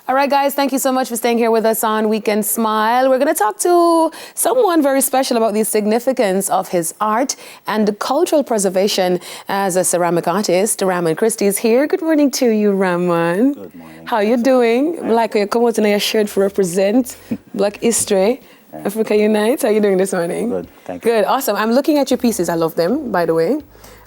All right, guys, thank you so much for staying here with us on Weekend Smile. We're going to talk to someone very special about the significance of his art and cultural preservation as a ceramic artist. Ramon Christie is here. Good morning to you, Ramon. Good morning. How you doing? Like you come out in your shirt for represent Black History. Yeah. Africa Unite. How are you doing this morning? Good, thank you. Good, awesome. I'm looking at your pieces. I love them, by the way.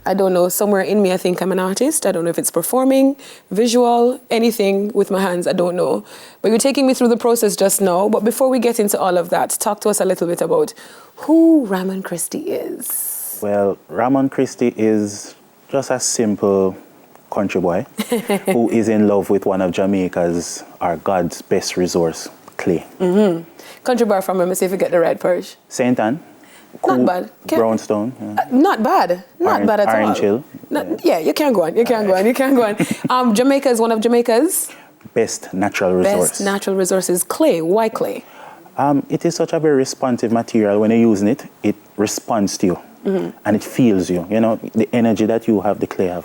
I don't know, somewhere in me I think I'm an artist. I don't know if it's performing, visual, anything with my hands, I don't know. But you're taking me through the process just now. But before we get into all of that, talk to us a little bit about who Ramon Christie is. Well, Ramon Christie is just a simple country boy who is in love with one of Jamaica's, or God's best resource, clay. Mm-hmm. Country boy from, let me see if you get the right Perch. St. Anne. Not bad. Brownstone. Yeah. Not bad. Not bad at all. Orange Hill. Yeah, you can go on. You can go on. You can go on. Jamaica is one of Jamaica's best natural resource. Best natural resources. Clay. Why clay? It is such a very responsive material. When you're using it, it responds to you. Mm-hmm. And it feels you. You know, the energy that you have, the clay have.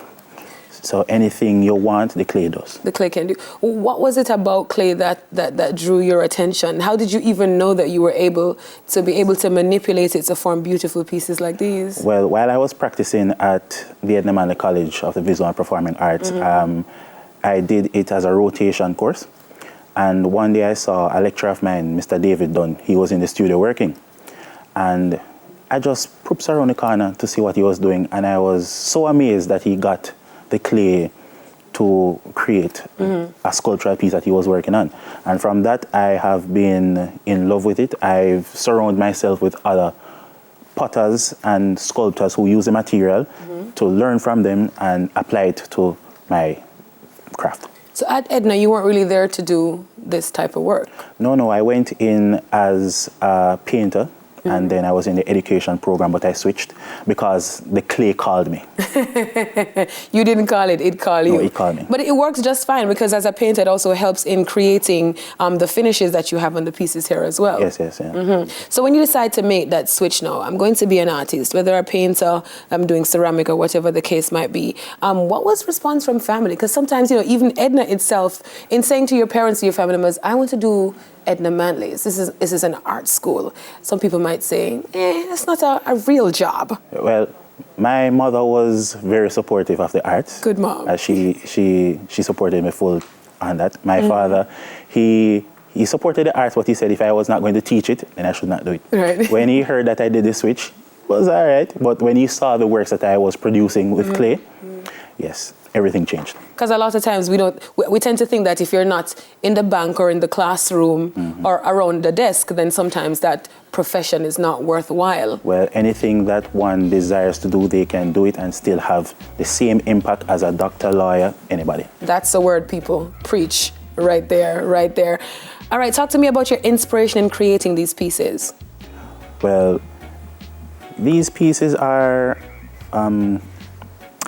So anything you want, the clay does. The clay can do. What was it about clay that drew your attention? How did you even know that you were able to manipulate it to form beautiful pieces like these? Well, while I was practicing at the Edna Manley College of the Visual and Performing Arts, mm-hmm. I did it as a rotation course. And one day I saw a lecturer of mine, Mr. David Dunn. He was in the studio working. And I just prooped around the corner to see what he was doing. And I was so amazed that he got the clay to create mm-hmm. a sculptural piece that he was working on. And from that, I have been in love with it. I've surrounded myself with other potters and sculptors who use the material mm-hmm. to learn from them and apply it to my craft. So at Edna, you weren't really there to do this type of work? No, I went in as a painter. Mm-hmm. And then I was in the education program, but I switched because the clay called me. You didn't call it, it called you. No, it called me. But it works just fine because as a painter, it also helps in creating the finishes that you have on the pieces here as well. Yes. Yeah. Mm-hmm. So when you decide to make that switch now, I'm going to be an artist, whether a painter, I'm doing ceramic or whatever the case might be, what was response from family? Because sometimes, even Edna itself, in saying to your parents, to your family members, I want to do Edna Manley's. This is an art school. Some people might say, it's not a real job. Well, my mother was very supportive of the arts. Good mom. She supported me full on that. My mm-hmm. father, he supported the arts, but he said if I was not going to teach it, then I should not do it. Right. When he heard that I did the switch, it was all right. But when he saw the works that I was producing with mm-hmm. clay, mm-hmm. yes, everything changed. Because a lot of times we tend to think that if you're not in the bank or in the classroom mm-hmm. or around the desk, then sometimes that profession is not worthwhile. Well, anything that one desires to do, they can do it and still have the same impact as a doctor, lawyer, anybody. That's the word, people. Preach. Right there, right there. All right, talk to me about your inspiration in creating these pieces. Well, these pieces are...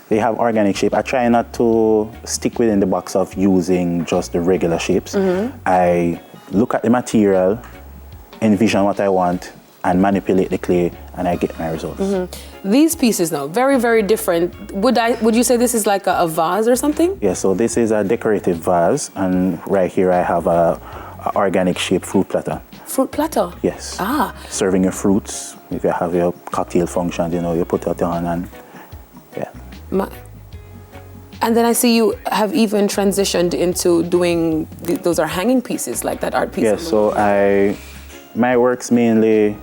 they have organic shape. I try not to stick within the box of using just the regular shapes. Mm-hmm. I look at the material, envision what I want, and manipulate the clay, and I get my results. Mm-hmm. These pieces now, very, very different. Would you say this is like a vase or something? Yeah, so this is a decorative vase, and right here I have a organic shaped fruit platter. Fruit platter? Yes. Ah. Serving your fruits. If you have your cocktail function, you put it on and yeah. And then I see you have even transitioned into doing, those are hanging pieces, like that art piece. Yes, so my works mainly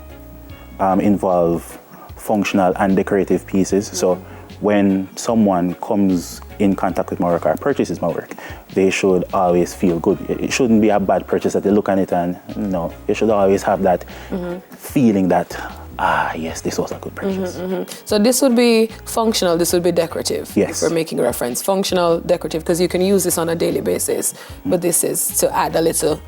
involve functional and decorative pieces. Mm-hmm. So when someone comes in contact with my work or purchases my work, they should always feel good. It shouldn't be a bad purchase that they look at it and, you should always have that mm-hmm. feeling that, yes, this was a good purchase. Mm-hmm, mm-hmm. So this would be functional, this would be decorative. Yes. If we're making a reference. Functional, decorative, because you can use this on a daily basis, but this is to add a little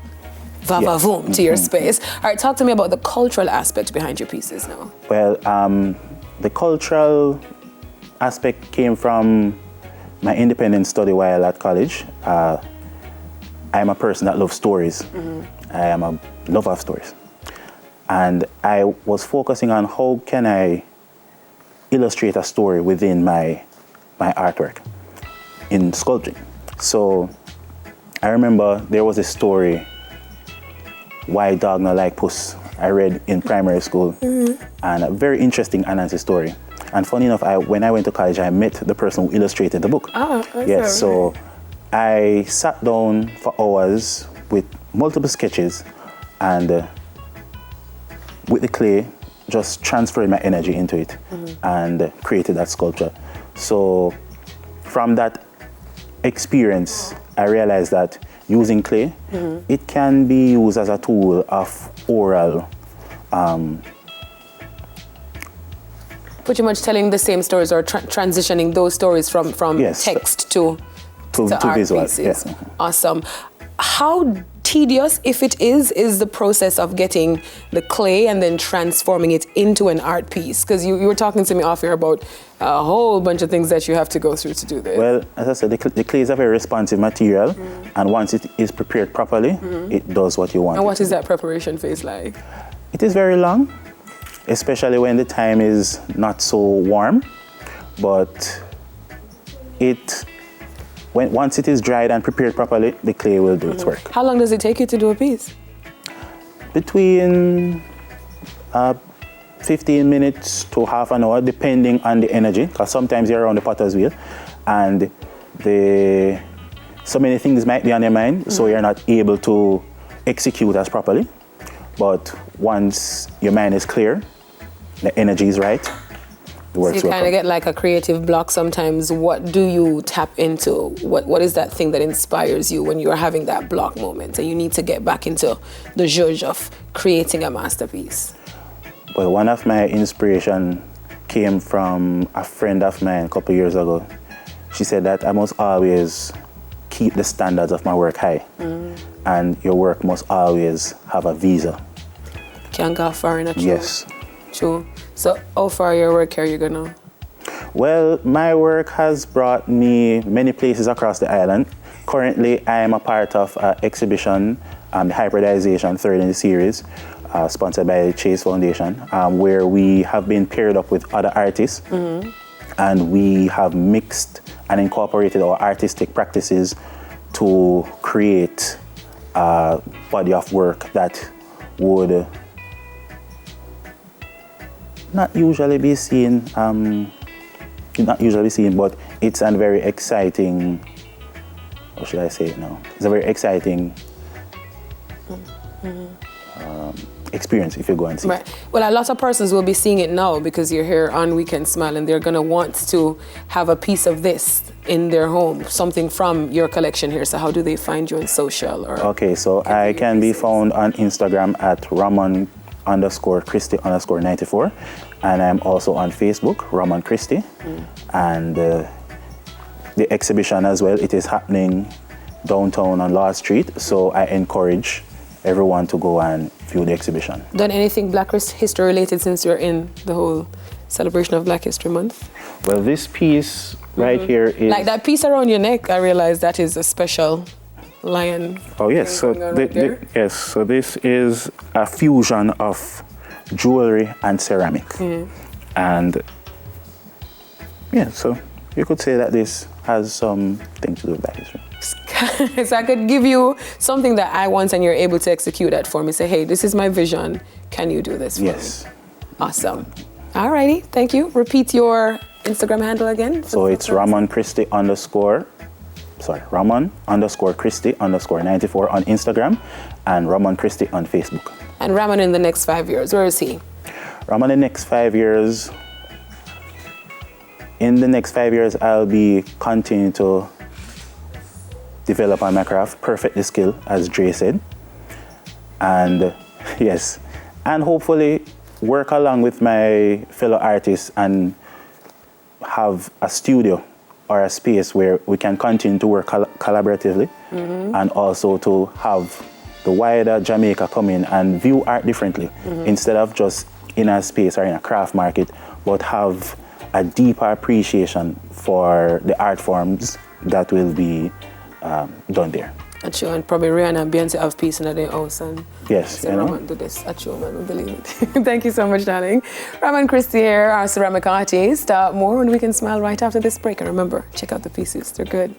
va-va-voom yes. to your space. All right, talk to me about the cultural aspect behind your pieces now. Well, the cultural aspect came from my independent study while at college. I'm a person that loves stories. Mm-hmm. I am a lover of stories. And I was focusing on how can I illustrate a story within my artwork in sculpting. So I remember there was a story, Why Dog Not Like Puss, I read in primary school, and a very interesting Anansi story. And funny enough, when I went to college, I met the person who illustrated the book. Oh, yes, so I sat down for hours with multiple sketches and with the clay, just transferred my energy into it and created that sculpture. So from that experience, I realized that using clay, it can be used as a tool of oral. Pretty much telling the same stories or transitioning those stories from yes, text to art visual. pieces. Yes. Awesome. How tedious, if it is the process of getting the clay and then transforming it into an art piece? Because you were talking to me off here about a whole bunch of things that you have to go through to do this. Well, as I said, the clay is a very responsive material, and once it is prepared properly, it does what you want. And what is that preparation phase like? It is very long, especially when the time is not so warm, but once it is dried and prepared properly, the clay will do its work. How long does it take you to do a piece? Between 15 minutes to half an hour, depending on the energy, because sometimes you're around the potter's wheel and so many things might be on your mind, so you're not able to execute as properly. But once your mind is clear, the energy is right, it works. So you kind of get like a creative block sometimes. What do you tap into? What is that thing that inspires you when you're having that block moment and you need to get back into the zhuzh of creating a masterpiece? Well, one of my inspiration came from a friend of mine a couple of years ago. She said that I must always keep the standards of my work high, and your work must always have a visa. Can't go far in a true. Yes. True. So how far your work are you gonna? Well, my work has brought me many places across the island. Currently, I am a part of an exhibition, the Hybridization, third in the series, sponsored by the Chase Foundation, where we have been paired up with other artists, and we have mixed and incorporated our artistic practices to create a body of work that would not usually be seen, but it's a very exciting, how should I say it now? It's a very exciting experience if you go and see it. Well, a lot of persons will be seeing it now because you're here on Weekend Smile and they're gonna want to have a piece of this in their home, something from your collection here. So how do they find you on social? Okay, so I can be found on Instagram at Ramon_Christie_94, and I'm also on Facebook, Ramon Christie, and the exhibition as well. It is happening downtown on Law Street, so I encourage everyone to go and view the exhibition. Done anything Black History related since you're in the whole celebration of Black History Month? Well, this piece right here is... Like that piece around your neck, I realize that is a special lion. Oh yes, so yes, so this is a fusion of jewelry and ceramic, and yeah, so you could say that this has something to do with Black history. So I could give you something that I want and you're able to execute that for me. Say, hey, this is my vision. Can you do this for me? Awesome. Alrighty, thank you. Repeat your Instagram handle again. So it's Ramon_Christie_94 on Instagram and Ramon Christie on Facebook. And Ramon in the next 5 years, where is he? Ramon in the next 5 years, I'll be continuing to develop on my craft, perfect the skill, as Dre said. And yes, and hopefully work along with my fellow artists and have a studio or a space where we can continue to work collaboratively, and also to have the wider Jamaica come in and view art differently, instead of just in a space or in a craft market, but have a deeper appreciation for the art forms that will be done there. At you, and probably Rihanna and Beyonce have peace in their house, and yes, you know, Ramon do this at you, man, we believe it. Thank you so much, darling. Ramon Christie here, our ceramic artist. More when We Can Smile right after this break. And remember, check out the pieces, they're good.